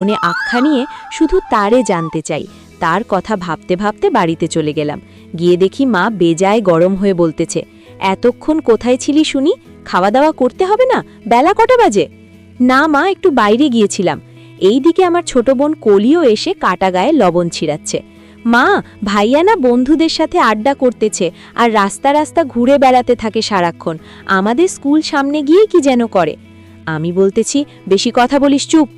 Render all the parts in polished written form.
মনে আখ্যা নিয়ে শুধু তারে জানতে চাই। তার কথা ভাবতে ভাবতে বাড়িতে চলে গেলাম। গিয়ে দেখি মা বেজায় গরম হয়ে বলতেছে, এতক্ষণ কোথায় ছিলি শুনি? খাওয়া দাওয়া করতে হবে না? বেলা কটা বাজে? না মা, একটু বাইরে গিয়েছিলাম। এই দিকে আমার ছোট বোন কলিও এসে কাটা গায়ে লবণ ছিঁড়াচ্ছে। মা, ভাইয়া না বন্ধুদের সাথে আড্ডা করতেছে আর রাস্তা রাস্তা ঘুরে বেড়াতে থাকে সারাক্ষণ। আমাদের স্কুল সামনে গিয়ে কি যেন করে। আমি বলতেছি, বেশি কথা বলিস, চুপ।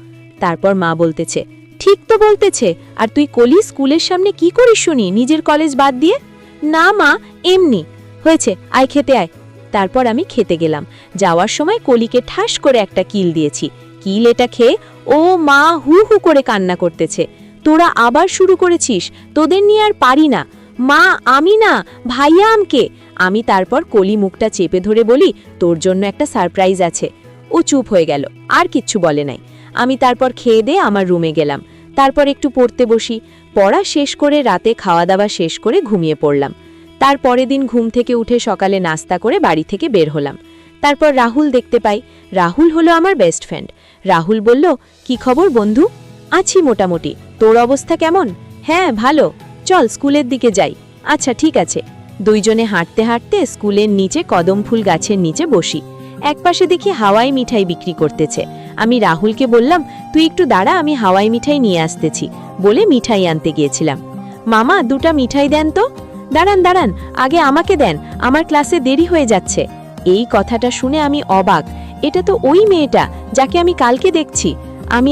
তারপর মা বলতেছে, ঠিক তো বলতেছে। আর তুই কলি স্কুলের সামনে কি করিস শুনি, নিজের কলেজ বাদ দিয়ে? না মা, এমনি। হয়েছে, আয় খেতে আয়। তারপর আমি খেতে গেলাম। যাওয়ার সময় কলিকে ঠাস করে একটা কিল দিয়েছি। কিল এটা খেয়ে ও মা হু হু করে কান্না করতেছে। তোরা আবার শুরু করেছিস, তোদের নিয়ে আর পারি না। মা, আমি না, ভাইয়া আমকে। আমি তারপর কলি মুখটা চেপে ধরে বলি, তোর জন্য একটা সারপ্রাইজ আছে। ও চুপ হয়ে গেল, আর কিচ্ছু বলে নাই। আমি তারপর খেয়ে দিয়ে আমার রুমে গেলাম। তারপর একটু পড়তে বসি। পড়া শেষ করে রাতে খাওয়া দাওয়া শেষ করে ঘুমিয়ে পড়লাম। তার পরের দিন ঘুম থেকে উঠে সকালে নাস্তা করে বাড়ি থেকে বের হলাম। তারপর রাহুল দেখতে পাই। রাহুল হলো আমার বেস্ট ফ্রেন্ড। রাহুল বলল, কি খবর বন্ধু? আছি মোটামুটি। তোর অবস্থা কেমন? হ্যাঁ ভালো। চল স্কুলের দিকে যাই। আচ্ছা ঠিক আছে। দুইজনে হাঁটতে হাঁটতে স্কুলের নিচে কদম ফুল গাছের নিচে বসি। একপাশে দেখি হাওয়াই মিঠাই বিক্রি করতেছে। আমি রাহুলকে বললাম, তুই একটু দাঁড়া, আমি হাওয়াই মিঠাই নিয়ে আসতেছি, বলে মিঠাই আনতে গিয়েছিলাম। মামা, দুটা মিঠাই দেন তো। দাঁড়ান দাঁড়ান, আগে আমাকে দেন, আমার ক্লাসে দেরি হয়ে যাচ্ছে। এই কথাটা শুনে আমি অবাক। এটা তো ওই মেয়েটা যাকে আমি কালকে দেখছি। আমি